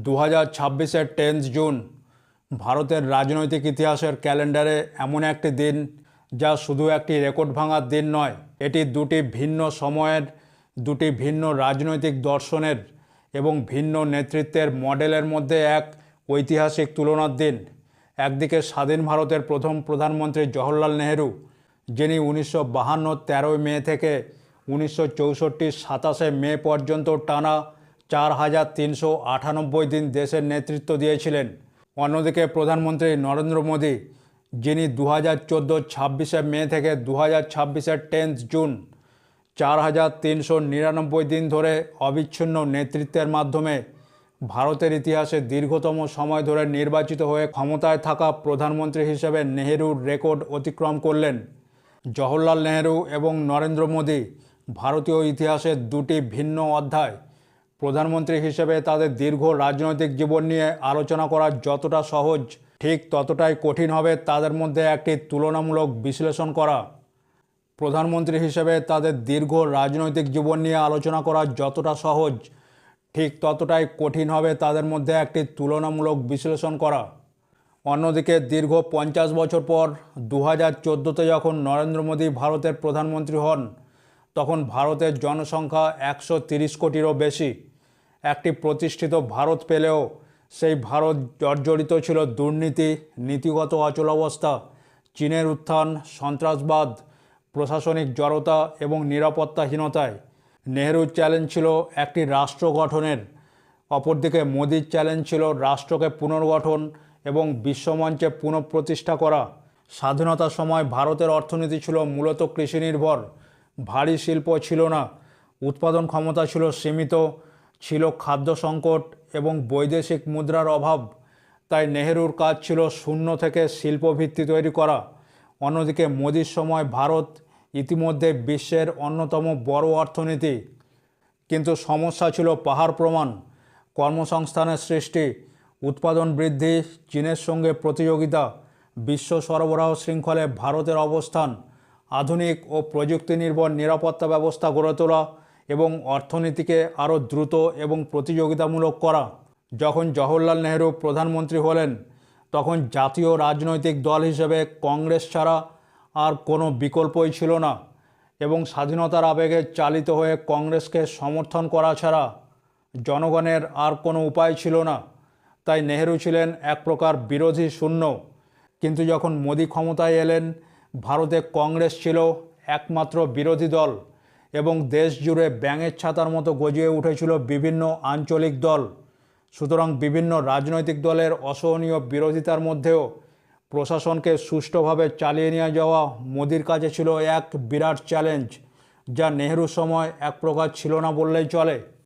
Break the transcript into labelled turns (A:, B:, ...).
A: 2026-এর 10 June ভারতের রাজনৈতিক ইতিহাসের ক্যালেন্ডারে এমন একটি দিন যা শুধু একটি রেকর্ড ভাঙার দিন নয়, এটি দুটি ভিন্ন সময়ের, দুটি ভিন্ন রাজনৈতিক দর্শনের এবং ভিন্ন নেতৃত্বের মডেলের মধ্যে এক ঐতিহাসিক তুলনার দিন। একদিকে স্বাধীন ভারতের প্রথম প্রধানমন্ত্রী জওহরলাল নেহেরু, যিনি 1952 13 মে থেকে 1964 27 মে পর্যন্ত টানা 4398 দিন দেশের নেতৃত্ব দিয়েছিলেন। অন্যদিকে প্রধানমন্ত্রী নরেন্দ্র মোদী, যিনি 2014 26 মে থেকে 2026-এর 10 জুন 4399 দিন ধরে অবিচ্ছিন্ন নেতৃত্বের মাধ্যমে ভারতের ইতিহাসে দীর্ঘতম সময় ধরে নির্বাচিত হয়ে ক্ষমতায় থাকা প্রধানমন্ত্রী হিসেবে নেহেরুর রেকর্ড অতিক্রম করলেন। জওহরলাল নেহেরু এবং নরেন্দ্র মোদী ভারতীয় ইতিহাসের দুটি ভিন্ন অধ্যায়। প্রধানমন্ত্রী হিসেবে তাদের দীর্ঘ রাজনৈতিক জীবন নিয়ে আলোচনা করা যতটা সহজ, ঠিক ততটাই কঠিন হবে তাদের মধ্যে একটি তুলনামূলক বিশ্লেষণ করা। প্রধানমন্ত্রী হিসেবে তাদের দীর্ঘ রাজনৈতিক জীবন নিয়ে আলোচনা করা যতটা সহজ, ঠিক ততটাই কঠিন হবে তাদের মধ্যে একটি তুলনামূলক বিশ্লেষণ করা। অন্যদিকে দীর্ঘ 50 বছর পর 2014-তে যখন নরেন্দ্র মোদী ভারতের প্রধানমন্ত্রী হন, তখন ভারতের জনসংখ্যা 130 কোটিরও বেশি। একটি প্রতিষ্ঠিত ভারত পেলেও সেই ভারত জর্জরিত ছিল দুর্নীতি, নীতিগত অচলাবস্থা, চীনের উত্থান, সন্ত্রাসবাদ, প্রশাসনিক জড়তা এবং নিরাপত্তাহীনতায়। নেহেরুর চ্যালেঞ্জ ছিল একটি রাষ্ট্র গঠনের, অপরদিকে মোদির চ্যালেঞ্জ ছিল রাষ্ট্রকে পুনর্গঠন এবং বিশ্বমঞ্চে পুনঃপ্রতিষ্ঠা করা। স্বাধীনতার সময় ভারতের অর্থনীতি ছিল মূলত কৃষিনির্ভর, ভারী শিল্প ছিল না, উৎপাদন ক্ষমতা ছিল সীমিত, ছিল খাদ্য সংকট এবং বৈদেশিক মুদ্রার অভাব। তাই নেহেরুর কাজ ছিল শূন্য থেকে শিল্পভিত্তি তৈরি করা। অন্যদিকে মোদির সময় ভারত ইতিমধ্যে বিশ্বের অন্যতম বড় অর্থনীতি, কিন্তু সমস্যা ছিল পাহাড় প্রমাণ, কর্মসংস্থানের সৃষ্টি, উৎপাদন বৃদ্ধি, চীনের সঙ্গে প্রতিযোগিতা, বিশ্ব সরবরাহ শৃঙ্খলে ভারতের অবস্থান, আধুনিক ও প্রযুক্তি নির্ভর নিরাপত্তা ব্যবস্থা গড়ে তোলা এবং অর্থনীতিকে আরও দ্রুত এবং প্রতিযোগিতামূলক করা। যখন জওহরলাল নেহেরু প্রধানমন্ত্রী হলেন, তখন জাতীয় রাজনৈতিক দল হিসেবে কংগ্রেস ছাড়া আর কোনো বিকল্পই ছিল না এবং স্বাধীনতার আবেগে চালিত হয়ে কংগ্রেসকে সমর্থন করা ছাড়া জনগণের আর কোনো উপায় ছিল না। তাই নেহেরু ছিলেন এক প্রকার বিরোধী শূন্য। কিন্তু যখন মোদি ক্ষমতায় এলেন, ভারতে কংগ্রেস ছিল একমাত্র বিরোধী দল এবং দেশ জুড়ে ব্যাঙের ছাতার মতো গজিয়ে উঠেছিল বিভিন্ন আঞ্চলিক দল। সুতরাং বিভিন্ন রাজনৈতিক দলের অসহনীয় বিরোধিতার মধ্যেও প্রশাসনকে সুষ্ঠুভাবে চালিয়ে নিয়ে যাওয়া মোদির কাছে ছিল এক বিরাট চ্যালেঞ্জ, যা নেহেরুর সময় এক প্রকার ছিল না বললেই চলে।